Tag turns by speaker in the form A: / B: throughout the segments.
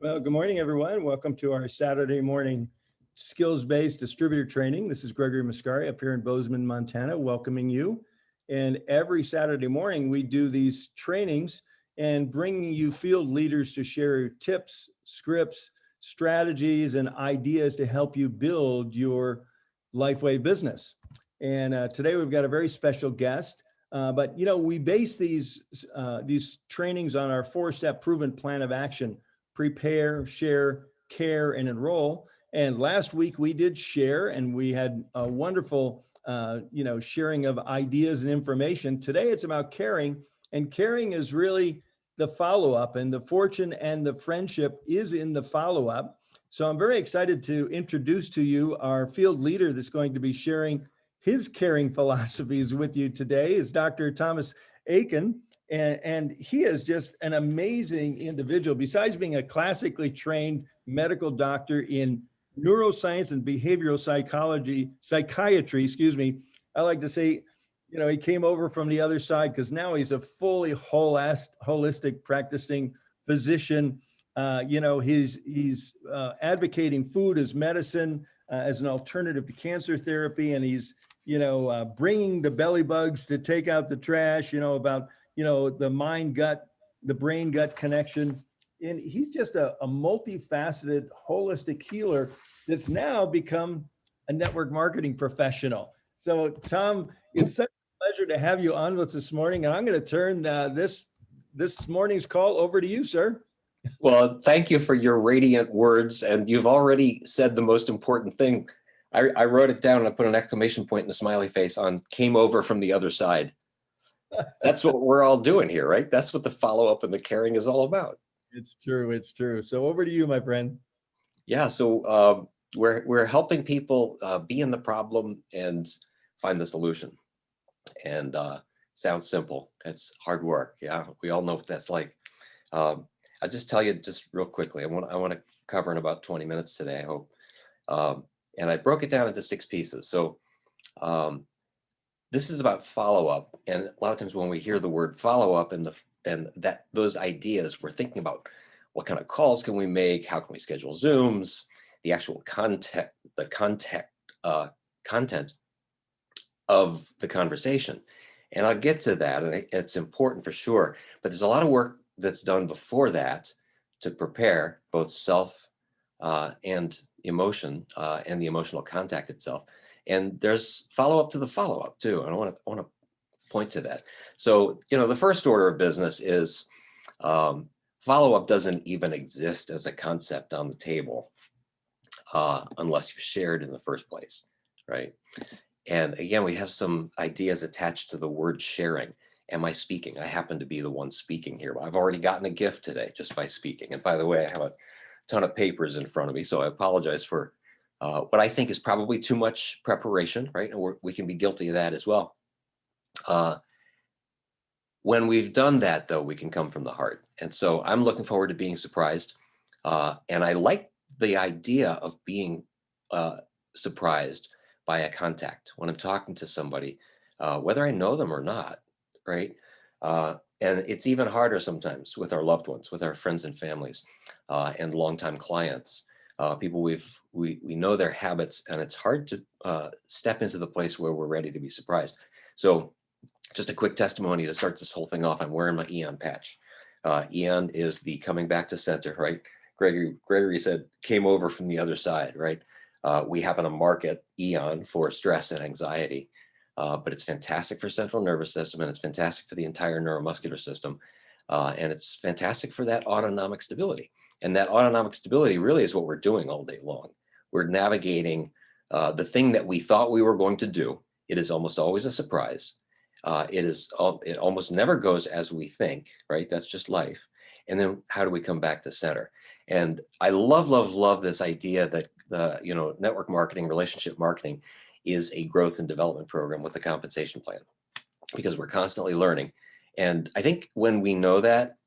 A: Well, good morning, everyone. Welcome to our Saturday morning skills-based distributor training. This is Gregory Muscari up here in Bozeman, Montana, welcoming you. And every Saturday morning, we do these trainings and bringing you field leaders to share tips, scripts, strategies, and ideas to help you build your Lifeway business. And today we've got a very special guest. But we base these trainings on our 4-step proven plan of action: prepare, share, care, and enroll. And last week we did share, and we had a wonderful, sharing of ideas and information. Today it's about caring, and caring is really the follow-up, and the fortune and the friendship is in the follow-up. So I'm very excited to introduce to you our field leader that's going to be sharing his caring philosophies with you today is Dr. Thomas Aiken. And he is just an amazing individual. Besides being a classically trained medical doctor in neuroscience and behavioral psychiatry, I like to say, he came over from the other side because now he's a fully holistic practicing physician. He's advocating food as medicine, as an alternative to cancer therapy. And he's, bringing the belly bugs to take out the trash, about the brain gut connection. And he's just a multifaceted, holistic healer that's now become a network marketing professional. So Tom, it's such a pleasure to have you on with us this morning. And I'm going to turn this morning's call over to you, sir.
B: Well, thank you for your radiant words. And you've already said the most important thing. I wrote it down and I put an exclamation point and a smiley face on came over from the other side. That's what we're all doing here, right? That's what the follow-up and the caring is all about.
A: It's true. It's true. So over to you, my friend.
B: Yeah. So we're helping people be in the problem and find the solution. And sounds simple. It's hard work. Yeah. We all know what that's like. I'll just tell you just real quickly. I want to cover in about 20 minutes today, I hope. And I broke it down into 6 pieces. So this is about follow-up. And a lot of times when we hear the word follow-up and those ideas, we're thinking about what kind of calls can we make? How can we schedule Zooms? The actual content of the conversation. And I'll get to that, and it's important for sure. But there's a lot of work that's done before that to prepare both self and emotion and the emotional contact itself. And there's follow-up to the follow-up too. And I want to point to that. So, the first order of business is follow-up doesn't even exist as a concept on the table unless you shared in the first place, right? And again, we have some ideas attached to the word sharing. Am I speaking? I happen to be the one speaking here. I've already gotten a gift today just by speaking. And by the way, I have a ton of papers in front of me, so I apologize for what I think is probably too much preparation, right? And we can be guilty of that as well. When we've done that, though, we can come from the heart. And so I'm looking forward to being surprised. And I like the idea of being surprised by a contact when I'm talking to somebody, whether I know them or not, right? And it's even harder sometimes with our loved ones, with our friends and families, and longtime clients, people we know their habits, and it's hard to step into the place where we're ready to be surprised. So just a quick testimony to start this whole thing off. I'm wearing my Eon patch. Eon is the coming back to center, right? Gregory said, came over from the other side, right? We happen to market Eon for stress and anxiety. But it's fantastic for central nervous system, and it's fantastic for the entire neuromuscular system. And it's fantastic for that autonomic stability. And that autonomic stability really is what we're doing all day long. We're navigating the thing that we thought we were going to do. It is almost always a surprise. It almost never goes as we think, right? That's just life. And then how do we come back to center? And I love this idea that network marketing, relationship marketing is a growth and development program with a compensation plan, because we're constantly learning. And I think when we know that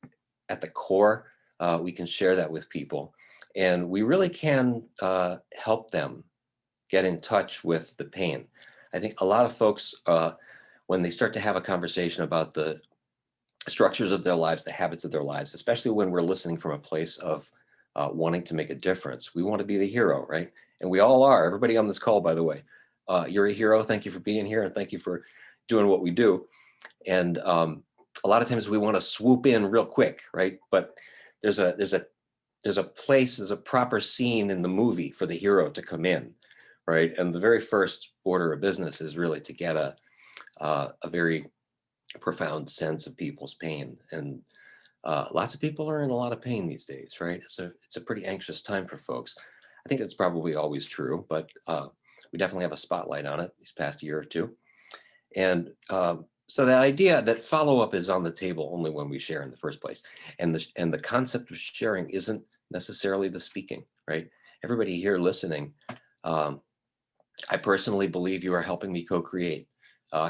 B: at the core, we can share that with people, and we really can help them get in touch with the pain. I think a lot of folks, when they start to have a conversation about the structures of their lives, the habits of their lives, especially when we're listening from a place of wanting to make a difference. We want to be the hero, right? And we all are. Everybody on this call, by the way, you're a hero. Thank you for being here, and thank you for doing what we do. And a lot of times we want to swoop in real quick, right? But there's a place, there's a proper scene in the movie for the hero to come in, right? And the very first order of business is really to get a very profound sense of people's pain. And lots of people are in a lot of pain these days, right? So it's a pretty anxious time for folks. I think that's probably always true, but we definitely have a spotlight on it these past year or two. And so the idea that follow-up is on the table only when we share in the first place. And the concept of sharing isn't necessarily the speaking, right? Everybody here listening, I personally believe you are helping me co-create.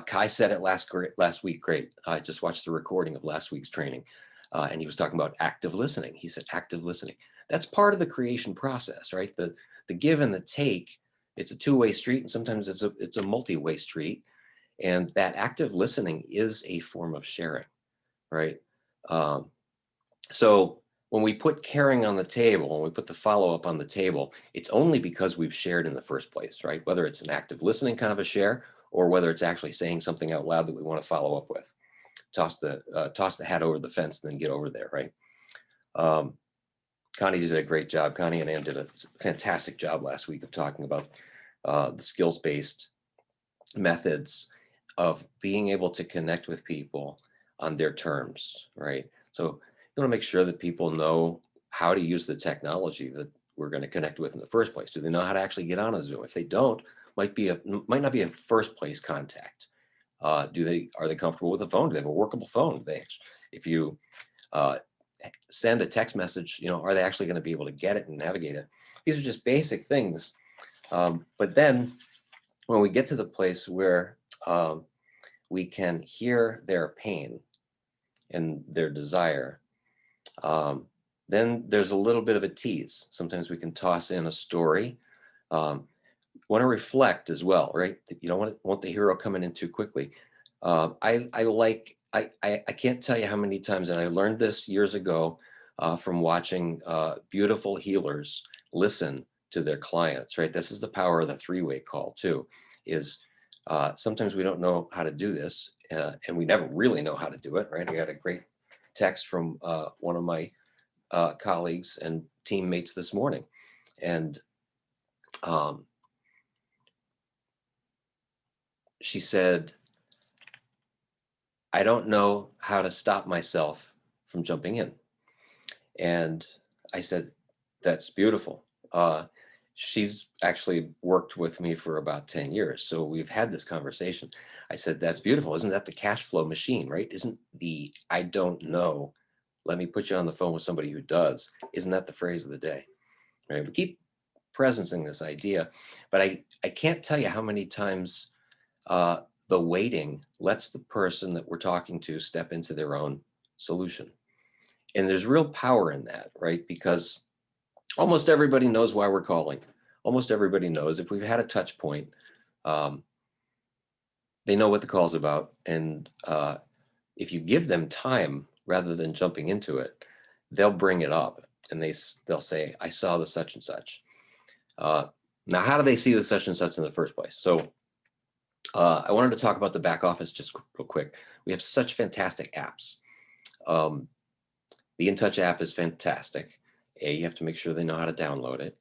B: Kai said it last week, great. I just watched the recording of last week's training, and he was talking about active listening. He said active listening. That's part of the creation process, right? The give and the take, it's a two-way street, and sometimes it's a multi-way street. And that active listening is a form of sharing, right? So when we put caring on the table, when we put the follow-up on the table, it's only because we've shared in the first place, right? Whether it's an active listening kind of a share, or whether it's actually saying something out loud that we want to follow up with. Toss the hat over the fence and then get over there, right? Connie did a great job. Connie and Ann did a fantastic job last week of talking about the skills-based methods of being able to connect with people on their terms, right? So you want to make sure that people know how to use the technology that we're going to connect with in the first place. Do they know how to actually get on a Zoom? If they don't, might not be a first place contact. Are they comfortable with a phone? Do they have a workable phone? If you send a text message, are they actually going to be able to get it and navigate it? These are just basic things. But then when we get to the place where we can hear their pain and their desire, then there's a little bit of a tease. Sometimes we can toss in a story. Want to reflect as well, right? You don't want the hero coming in too quickly. I can't tell you how many times, and I learned this years ago from watching beautiful healers listen to their clients, right? This is the power of the three-way call too, is sometimes we don't know how to do this, and we never really know how to do it, right? I got a great text from one of my colleagues and teammates this morning, and she said, I don't know how to stop myself from jumping in. And I said, that's beautiful. She's actually worked with me for about 10 years. So we've had this conversation. I said, that's beautiful. Isn't that the cash flow machine, right? Isn't the, I don't know, let me put you on the phone with somebody who does. Isn't that the phrase of the day, right? We keep presencing this idea, but I can't tell you how many times the waiting lets the person that we're talking to step into their own solution. And there's real power in that, right? Because almost everybody knows why we're calling. Almost everybody knows if we've had a touch point, they know what the call's about. And if you give them time rather than jumping into it, they'll bring it up and they'll say, I saw the such and such. Now, how do they see the such and such in the first place? So I wanted to talk about the back office just real quick. We have such fantastic apps. The InTouch app is fantastic. You have to make sure they know how to download it.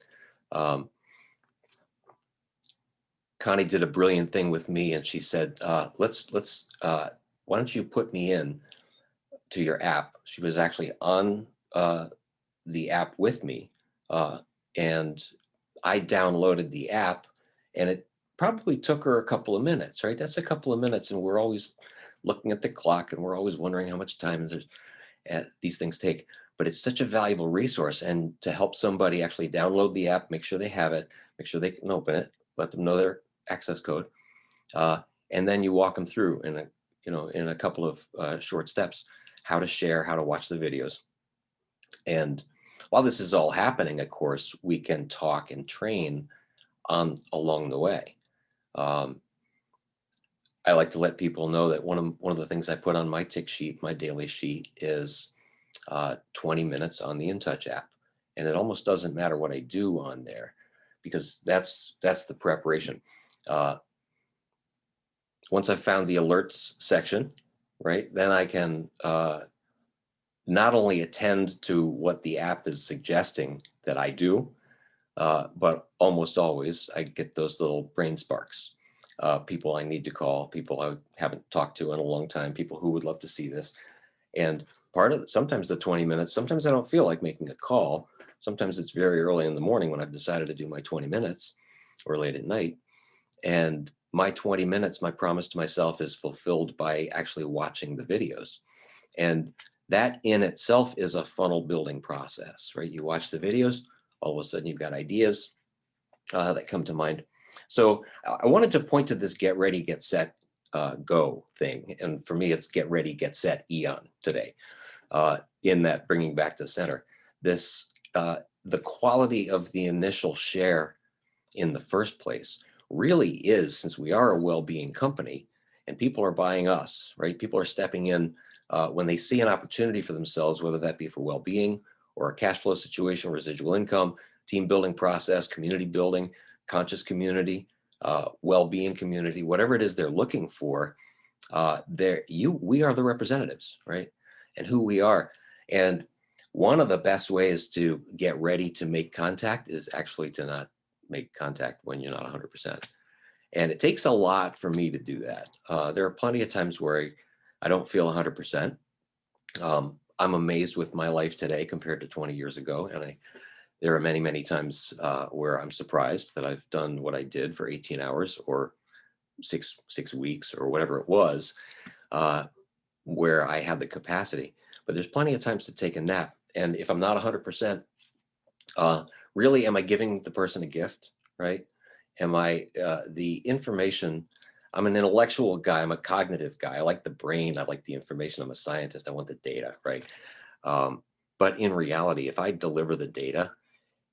B: Connie did a brilliant thing with me, and she said, why don't you put me in to your app? She was actually on the app with me, and I downloaded the app, and it probably took her a couple of minutes, right? That's a couple of minutes, and we're always looking at the clock, and we're always wondering how much time these things take. But it's such a valuable resource, and to help somebody actually download the app, make sure they have it, make sure they can open it, let them know their access code, and then you walk them through in a couple of short steps how to share, how to watch the videos. And while this is all happening, of course, we can talk and train along the way. I like to let people know that one of the things I put on my tick sheet, my daily sheet, is 20 minutes on the InTouch app. And it almost doesn't matter what I do on there because that's the preparation. Once I've found the alerts section, right, then I can not only attend to what the app is suggesting that I do, but almost always I get those little brain sparks. People I need to call, people I haven't talked to in a long time, people who would love to see this. And sometimes the 20 minutes, sometimes I don't feel like making a call. Sometimes it's very early in the morning when I've decided to do my 20 minutes or late at night. And my 20 minutes, my promise to myself is fulfilled by actually watching the videos. And that in itself is a funnel building process, right? You watch the videos, all of a sudden you've got ideas that come to mind. So I wanted to point to this get ready, get set, go thing. And for me, it's get ready, get set, Eon today. In that bringing back to center, this the quality of the initial share in the first place really is, since we are a well-being company and people are buying us, right? People are stepping in when they see an opportunity for themselves, whether that be for well-being or a cash flow situation, residual income, team building process, community building, conscious community, well-being community, whatever it is they're looking for. We are the representatives, right? And who we are. And one of the best ways to get ready to make contact is actually to not make contact when you're not 100%. And it takes a lot for me to do that. There are plenty of times where I don't feel 100%. I'm amazed with my life today compared to 20 years ago. And there are many, many times where I'm surprised that I've done what I did for 18 hours or six weeks or whatever it was, where I had the capacity. But there's plenty of times to take a nap. And if I'm not 100%, really, am I giving the person a gift, right? Am I the information? I'm an intellectual guy. I'm a cognitive guy. I like the brain. I like the information. I'm a scientist. I want the data, right? But in reality, if I deliver the data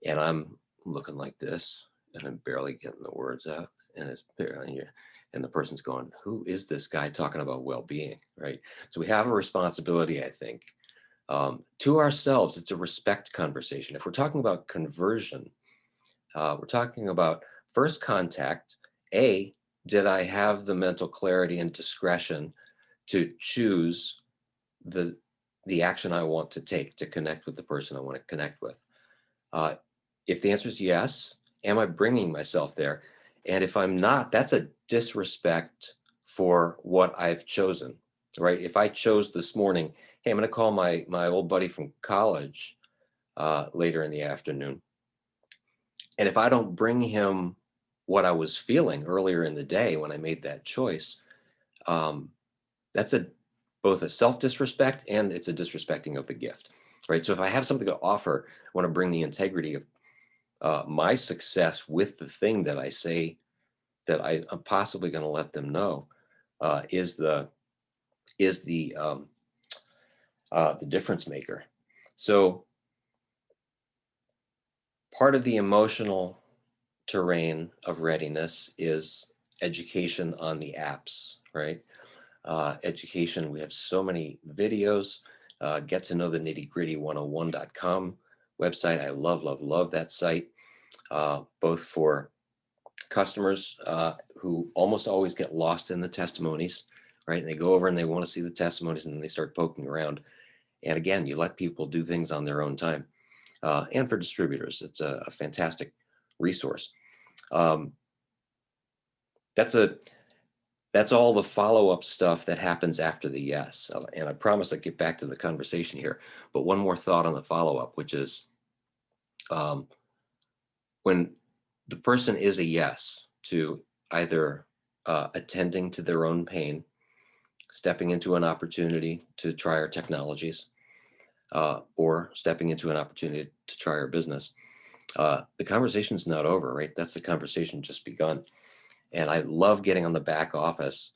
B: and I'm looking like this and I'm barely getting the words out, and it's barely, and the person's going, "Who is this guy talking about well-being?" Right? So we have a responsibility, I think, to ourselves. It's a respect conversation. If we're talking about conversion, we're talking about first contact. Did I have the mental clarity and discretion to choose the action I want to take to connect with the person I want to connect with? If the answer is yes, am I bringing myself there? And if I'm not, that's a disrespect for what I've chosen, right? If I chose this morning, hey, I'm going to call my old buddy from college later in the afternoon, and if I don't bring him what I was feeling earlier in the day when I made that choice, that's both a self-disrespect and it's a disrespecting of the gift, right? So if I have something to offer, I want to bring the integrity of my success with the thing that I say that I'm possibly going to let them know is the difference maker. So part of the emotional terrain of readiness is education on the apps, right? Education, we have so many videos. Get to know the nitty gritty 101.com website. I love that site, both for customers who almost always get lost in the testimonies, right? And they go over and they want to see the testimonies and then they start poking around. And again, you let people do things on their own time. And for distributors, it's a fantastic resource. That's all the follow-up stuff that happens after the yes. And I promise I'll get back to the conversation here. But one more thought on the follow-up, which is when the person is a yes to either attending to their own pain, stepping into an opportunity to try our technologies, or stepping into an opportunity to try our business, the conversation's not over, right? That's the conversation just begun. And I love getting on the back office.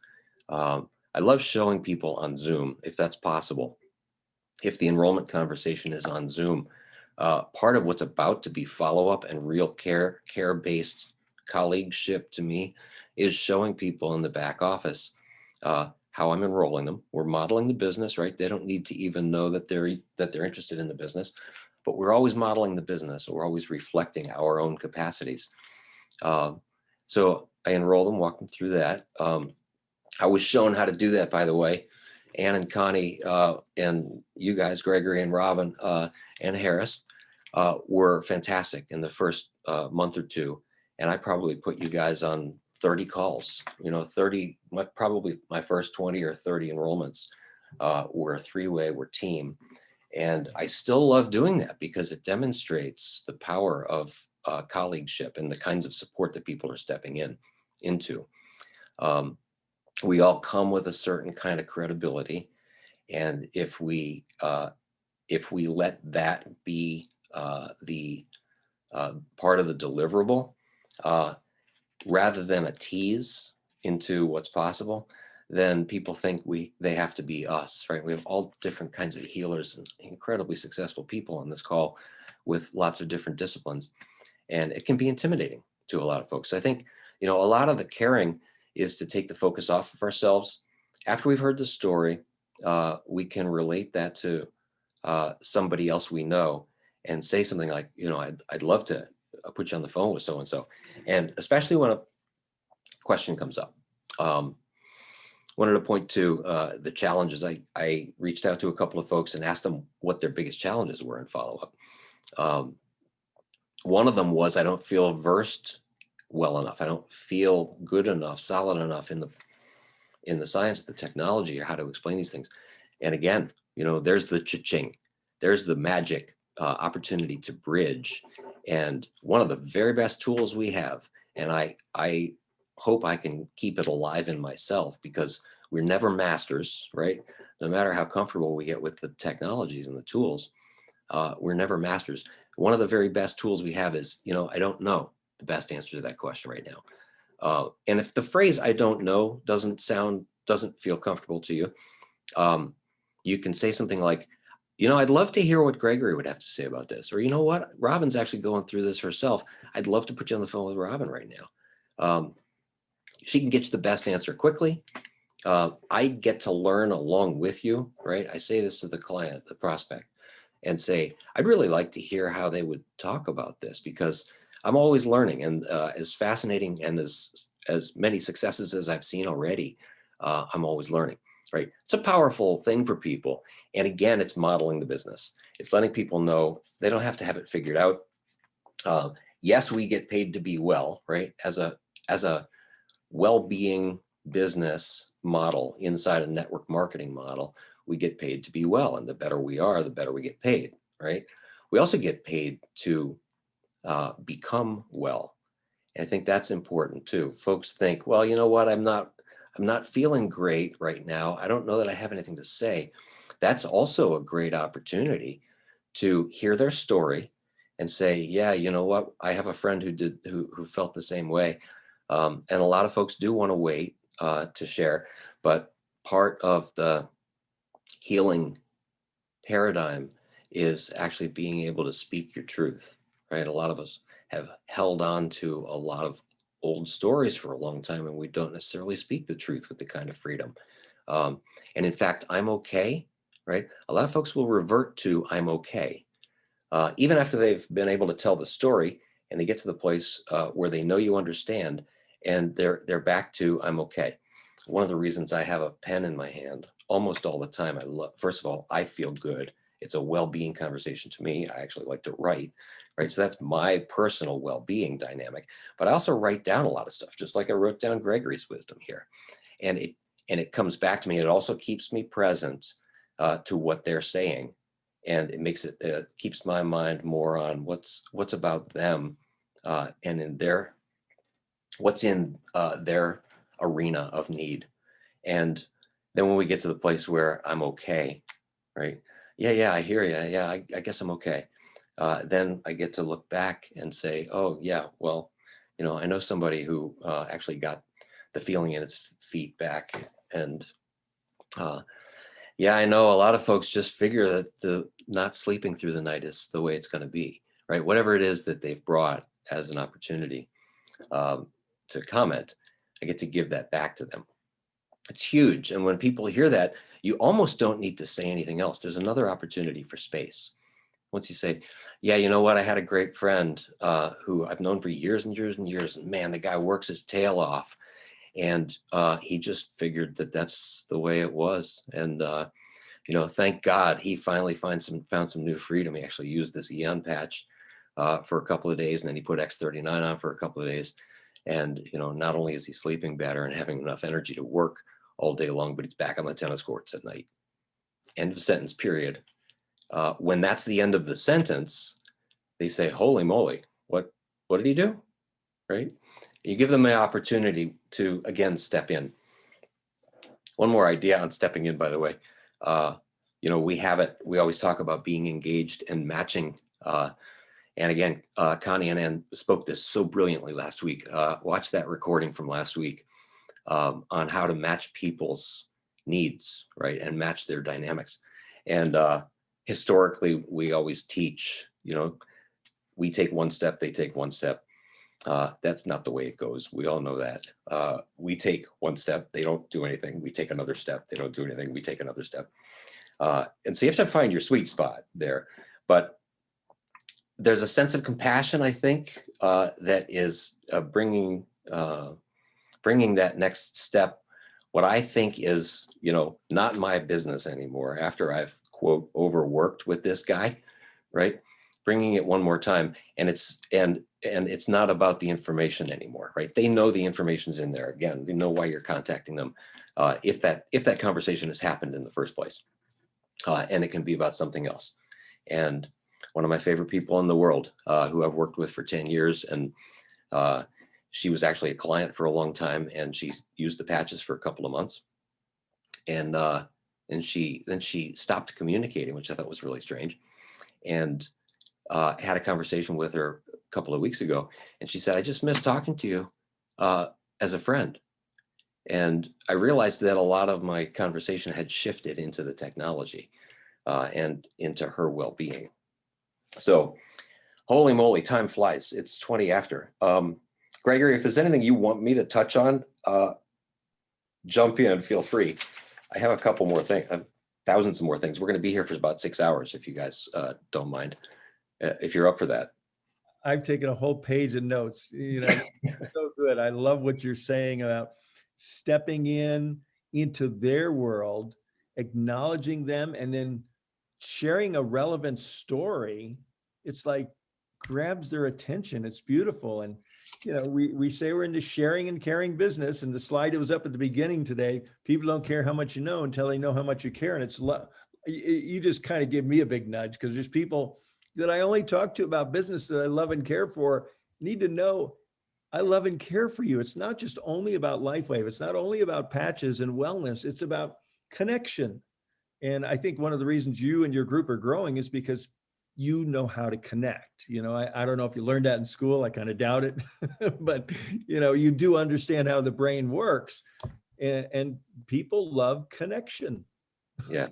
B: I love showing people on Zoom, if that's possible. If the enrollment conversation is on Zoom, part of what's about to be follow-up and real care-based colleagueship to me is showing people in the back office how I'm enrolling them. We're modeling the business, right? They don't need to even know that they're interested in the business, but we're always modeling the business. We're always reflecting our own capacities. So I enrolled them, walked them through that. I was shown how to do that, by the way. Ann and Connie and you guys, Gregory and Robin and Harris, were fantastic in the first month or two. And I probably put you guys on 30 calls, 30, probably my first 20 or 30 enrollments were a three-way, were team. And I still love doing that because it demonstrates the power of colleagueship and the kinds of support that people are stepping into. We all come with a certain kind of credibility, and if we let that be the part of the deliverable, rather than a tease into what's possible, then people think they have to be us, right? We have all different kinds of healers and incredibly successful people on this call with lots of different disciplines, and it can be intimidating to a lot of folks. I think, a lot of the caring is to take the focus off of ourselves. After we've heard the story, we can relate that to somebody else we know and say something like, I'd love to put you on the phone with so-and-so. And especially when a question comes up. Wanted to point to the challenges. I reached out to a couple of folks and asked them what their biggest challenges were in follow-up. One of them was, I don't feel versed well enough. I don't feel good enough, solid enough in the science, the technology, or how to explain these things. And again, there's the cha-ching, there's the magic opportunity to bridge. And one of the very best tools we have, and I hope I can keep it alive in myself, because we're never masters, right? No matter how comfortable we get with the technologies and the tools, we're never masters. One of the very best tools we have is, I don't know the best answer to that question right now. And if the phrase "I don't know" doesn't feel comfortable to you, you can say something like, I'd love to hear what Gregory would have to say about this. Or, what, Robin's actually going through this herself. I'd love to put you on the phone with Robin right now. She can get you the best answer quickly. I get to learn along with you, right? I say this to the client, the prospect, and say, I'd really like to hear how they would talk about this, because I'm always learning. And as fascinating and as many successes as I've seen already, I'm always learning, right? It's a powerful thing for people. And again, it's modeling the business. It's letting people know they don't have to have it figured out. Yes, we get paid to be well, right? As a well-being business model inside a network marketing model, we get paid to be well. And the better we are, the better we get paid, right? We also get paid to become well. And I think that's important too. Folks think, well, you know what? I'm not feeling great right now. I don't know that I have anything to say. That's also a great opportunity to hear their story and say, yeah, you know what? I have a friend who felt the same way. And a lot of folks do want to wait to share, but part of the healing paradigm is actually being able to speak your truth, right? A lot of us have held on to a lot of old stories for a long time, and we don't necessarily speak the truth with the kind of freedom. And in fact, I'm okay, right? A lot of folks will revert to I'm okay, even after they've been able to tell the story and they get to the place where they know you understand, and they're back to I'm okay. One of the reasons I have a pen in my hand almost all the time, first of all, I feel good. It's a well-being conversation to me. I actually like to write, right? So that's my personal well-being dynamic. But I also write down a lot of stuff, just like I wrote down Gregory's wisdom here. And it comes back to me. It also keeps me present to what they're saying. And it keeps my mind more on what's about them and what's in their arena of need. And then when we get to the place where I'm okay, right? Yeah, I hear you. Yeah, I guess I'm okay. Then I get to look back and say, oh yeah, well, I know somebody who actually got the feeling in its feet back. And yeah, I know a lot of folks just figure that the not sleeping through the night is the way it's going to be, right? Whatever it is that they've brought as an opportunity to comment, I get to give that back to them. It's huge. And when people hear that, you almost don't need to say anything else. There's another opportunity for space. Once you say, yeah, you know what, I had a great friend who I've known for years and years and years, and man, the guy works his tail off, and he just figured that that's the way it was. And thank God he finally found some new freedom. He actually used this Eon patch for a couple of days, and then he put X39 on for a couple of days. And not only is he sleeping better and having enough energy to work all day long, but he's back on the tennis courts at night. End of sentence, period. When that's the end of the sentence, they say, holy moly, what did he do? Right? You give them the opportunity to, again, step in. One more idea on stepping in, by the way. We always talk about being engaged and matching. And again, Connie and Ann spoke this so brilliantly last week. Watch that recording from last week on how to match people's needs, right? And match their dynamics. And historically, we always teach, we take one step, they take one step. That's not the way it goes. We all know that. We take one step, they don't do anything. We take another step, they don't do anything. We take another step. And so you have to find your sweet spot there. But there's a sense of compassion, I think, that is bringing that next step. What I think is, not my business anymore after I've, quote, overworked with this guy, right? Bringing it one more time. And it's not about the information anymore, right? They know the information's in there. Again, they know why you're contacting them if that conversation has happened in the first place. And it can be about something else. And one of my favorite people in the world who I've worked with for 10 years, and she was actually a client for a long time, and she used the patches for a couple of months. And then she stopped communicating, which I thought was really strange. And had a conversation with her a couple of weeks ago, and she said, I just miss talking to you as a friend. And I realized that a lot of my conversation had shifted into the technology and into her well-being. So holy moly, time flies. It's 20 after. Gregory, if there's anything you want me to touch on, jump in, feel free. I have a couple more things. I have thousands of more things. We're going to be here for about 6 hours if you guys don't mind, if you're up for that.
A: I've taken a whole page of notes, so good. I love what you're saying about stepping into their world, acknowledging them, and then sharing a relevant story. It's like grabs their attention. It's beautiful. And, we say we're into sharing and caring business. And the slide that was up at the beginning today, people don't care how much you know until they know how much you care. And it's, you just kind of give me a big nudge, because there's people that I only talk to about business that I love and care for need to know I love and care for you. It's not just only about LifeWave. It's not only about patches and wellness. It's about connection. And I think one of the reasons you and your group are growing is because you know how to connect. I don't know if you learned that in school. I kind of doubt it, but you do understand how the brain works, and people love connection.
B: Yeah.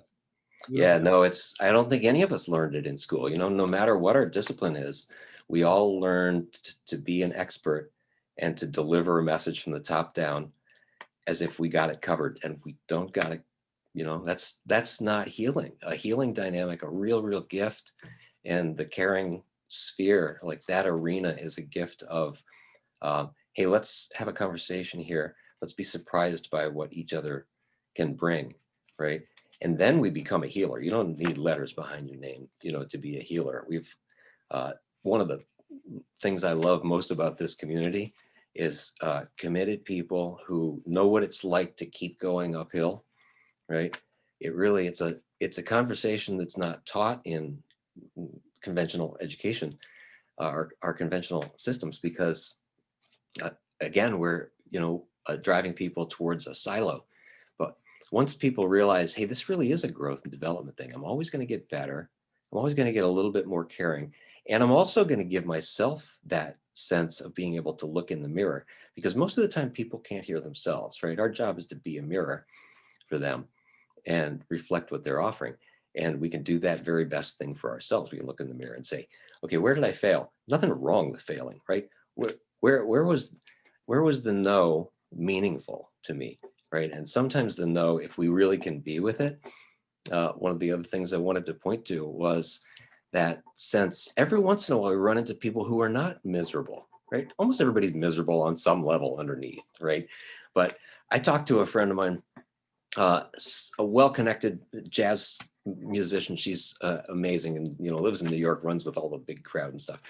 B: Yeah, no, I don't think any of us learned it in school. No matter what our discipline is, we all learned to be an expert and to deliver a message from the top down as if we got it covered, and we don't got it. That's not healing. A healing dynamic, a real gift, and the caring sphere, like that arena, is a gift of, hey, let's have a conversation here. Let's be surprised by what each other can bring, right? And then we become a healer. You don't need letters behind your name, to be a healer. One of the things I love most about this community is committed people who know what it's like to keep going uphill, right? It's a conversation that's not taught in conventional education, our conventional systems, because again, we're, driving people towards a silo. But once people realize, hey, this really is a growth and development thing. I'm always going to get better. I'm always going to get a little bit more caring. And I'm also going to give myself that sense of being able to look in the mirror, because most of the time people can't hear themselves, right? Our job is to be a mirror for them and reflect what they're offering. And we can do that very best thing for ourselves. We can look in the mirror and say, okay, where did I fail? Nothing wrong with failing, right? Where was the no meaningful to me, right? And sometimes the no, if we really can be with it, one of the other things I wanted to point to was that sense. Every once in a while, we run into people who are not miserable, right? Almost everybody's miserable on some level underneath, right? But I talked to a friend of mine, a well-connected jazz musician. She's amazing, and lives in New York, runs with all the big crowd and stuff.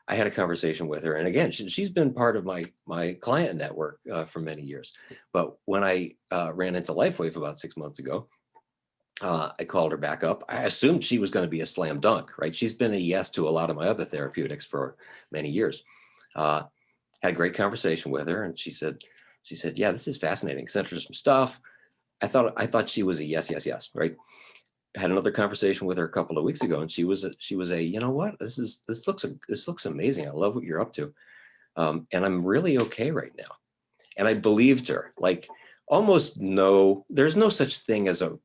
B: I had a conversation with her, and again, she's been part of my client network for many years. But when I ran into LifeWave about 6 months ago, I called her back up. I assumed she was going to be a slam dunk, right? She's been a yes to a lot of my other therapeutics for many years. Had a great conversation with her, and she said, "Yeah, this is fascinating. Sent her some stuff." I thought she was a yes, yes, yes, right? Had another conversation with her a couple of weeks ago, and she was a, you know what? This looks amazing. I love what you're up to, and I'm really okay right now. And I believed her. Like almost no, there's no such thing as a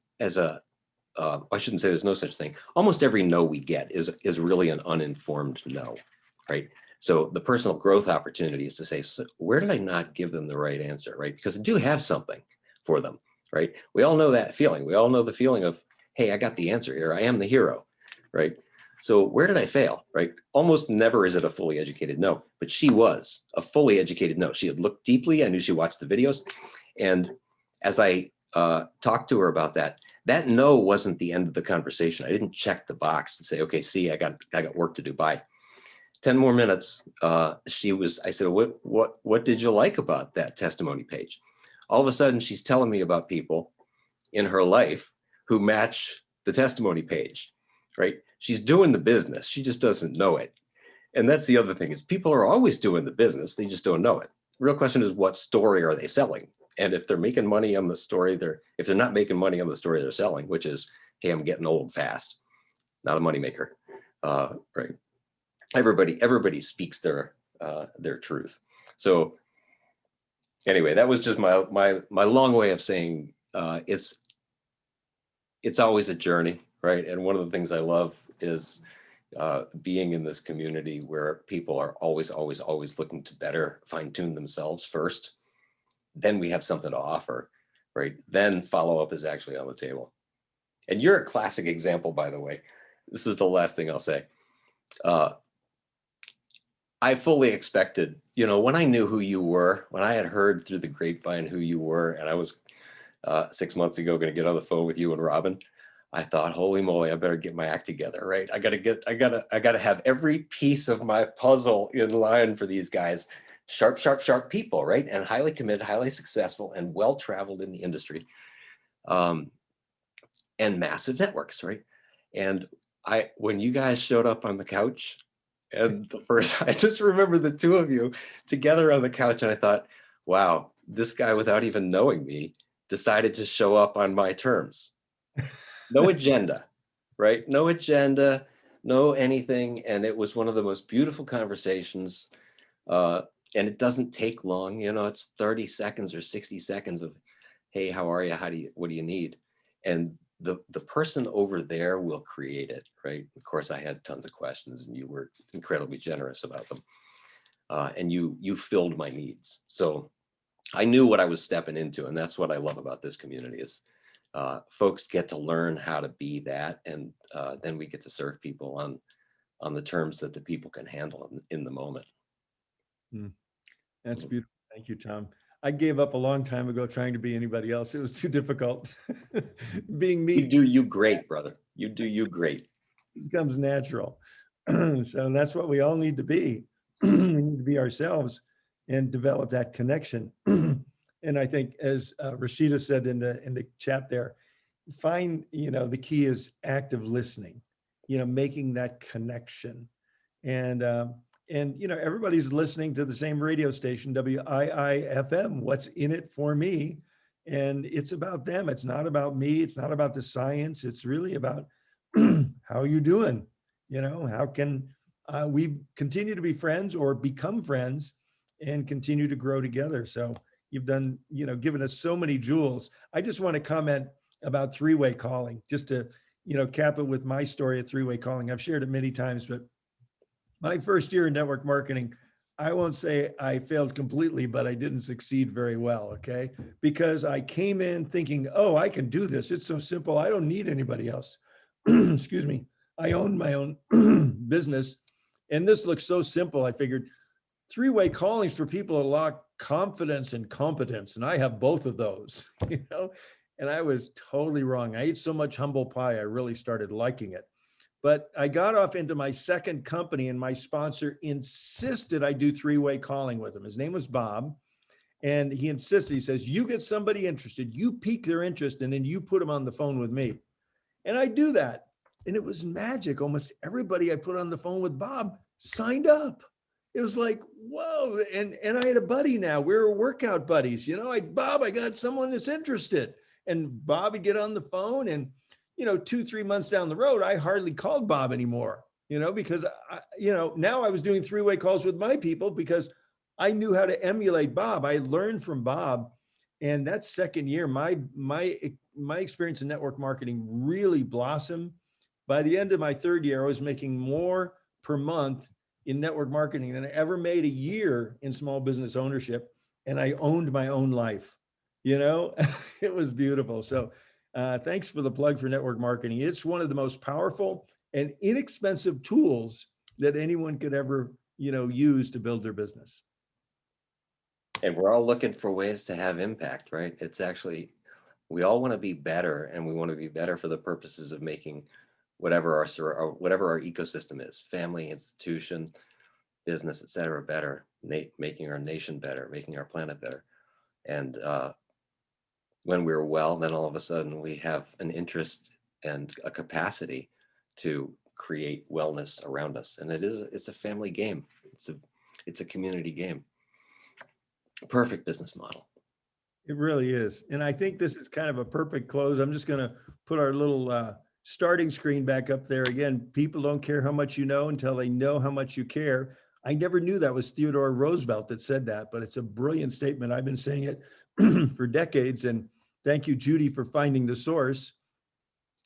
B: I shouldn't say there's no such thing. Almost every no we get is really an uninformed no, right? So the personal growth opportunity is to say, so where did I not give them the right answer, right? Because I do have something for them, right? We all know that feeling. We all know the feeling of, hey, I got the answer here. I am the hero, right? So where did I fail, right? Almost never is it a fully educated no, but she was a fully educated no. She had looked deeply. I knew she watched the videos. And as I talked to her about that, that no wasn't the end of the conversation. I didn't check the box and say, okay, see, I got work to do. Bye. 10 more minutes. I said, what did you like about that testimony page? All of a sudden, she's telling me about people in her life who match the testimony page, right? She's doing the business. She just doesn't know it. And that's the other thing is people are always doing the business. They just don't know it. The real question is, what story are they selling? And if they're making money on the story, if they're not making money on the story they're selling, which is, hey, I'm getting old fast, not a moneymaker, right? Everybody speaks their truth. So anyway, that was just my long way of saying it's always a journey, right? And one of the things I love is being in this community where people are always looking to better fine tune themselves first. Then we have something to offer, right? Then follow up is actually on the table. And you're a classic example, by the way. This is the last thing I'll say. I fully expected, when I knew who you were, when I had heard through the grapevine who you were, and I was 6 months ago going to get on the phone with you and Robin, I thought, holy moly, I better get my act together, right? I gotta have every piece of my puzzle in line for these guys. Sharp people, right? And highly committed, highly successful, and well-traveled in the industry, and massive networks, right? And when you guys showed up on the couch, and I just remember the two of you together on the couch, and I thought, wow, this guy, without even knowing me, decided to show up on my terms. No agenda, right? No agenda, no anything. And it was one of the most beautiful conversations. And it doesn't take long, it's 30 seconds or 60 seconds of, hey, how are you? What do you need? And the person over there will create it, right? Of course, I had tons of questions and you were incredibly generous about them. And you filled my needs. So I knew what I was stepping into. And that's what I love about this community is folks get to learn how to be that. And then we get to serve people on the terms that the people can handle in the moment.
A: That's beautiful. Thank you, Tom. I gave up a long time ago trying to be anybody else. It was too difficult. Being me.
B: You do you great, brother. You do you great.
A: It comes natural. So that's what we all need to be. We need to be ourselves and develop that connection. And I think, as Rashida said in the chat there, the key is active listening, making that connection. And everybody's listening to the same radio station, WIIFM, What's in It for Me. And it's about them. It's not about me. It's not about the science. It's really about how are you doing? How can we continue to be friends or become friends and continue to grow together? So you've done, given us so many jewels. I just want to comment about three-way calling, just to, cap it with my story of three-way calling. I've shared it many times, but my first year in network marketing, I won't say I failed completely, but I didn't succeed very well, okay? Because I came in thinking, oh, I can do this. It's so simple. I don't need anybody else. Excuse me. I owned my own business. And this looks so simple. I figured three-way callings for people that lack confidence and competence. And I have both of those, and I was totally wrong. I ate so much humble pie, I really started liking it. But I got off into my second company and my sponsor insisted I do three-way calling with him. His name was Bob. And he insisted, he says, you get somebody interested, you pique their interest, and then you put them on the phone with me. And I do that. And it was magic. Almost everybody I put on the phone with Bob signed up. It was like, whoa. And I had a buddy now. We were workout buddies. Bob, I got someone that's interested. And Bob would get on the phone and, 2-3 months down the road, I hardly called Bob anymore, because, now I was doing three-way calls with my people because I knew how to emulate Bob. I learned from Bob. And that second year, my experience in network marketing really blossomed. By the end of my third year, I was making more per month in network marketing than I ever made a year in small business ownership. And I owned my own life, it was beautiful. So thanks for the plug for network marketing. It's one of the most powerful and inexpensive tools that anyone could ever, use to build their business.
B: And we're all looking for ways to have impact, right? It's actually, we all want to be better, and we want to be better for the purposes of making whatever our ecosystem is, family, institution, business, et cetera, better, making our nation better, making our planet better. And when we're well, then all of a sudden we have an interest and a capacity to create wellness around us. And it's a family game. It's a community game. Perfect business model.
A: It really is. And I think this is kind of a perfect close. I'm just going to put our little starting screen back up there again. People don't care how much you know until they know how much you care. I never knew that was Theodore Roosevelt that said that, but it's a brilliant statement. I've been saying it for decades. And thank you, Judy, for finding the source.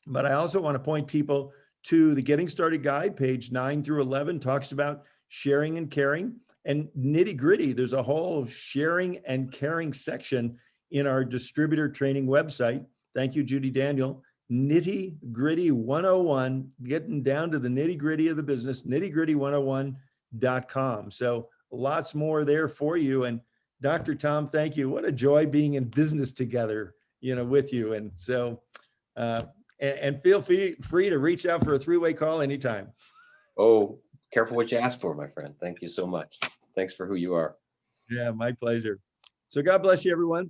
A: But I also want to point people to the Getting Started Guide, page 9 through 11, talks about sharing and caring. And nitty gritty, there's a whole sharing and caring section in our distributor training website. Thank you, Judy Daniel. Nitty gritty 101, getting down to the nitty gritty of the business, nittygritty101.com. So lots more there for you. And Dr. Tom, thank you. What a joy being in business together, with you. And so, and feel free to reach out for a three-way call anytime.
B: Oh, careful what you ask for, my friend. Thank you so much. Thanks for who you are.
A: Yeah, my pleasure. So God bless you, everyone.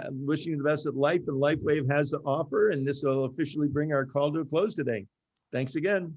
A: Wishing you the best that life and LifeWave has to offer. And this will officially bring our call to a close today. Thanks again.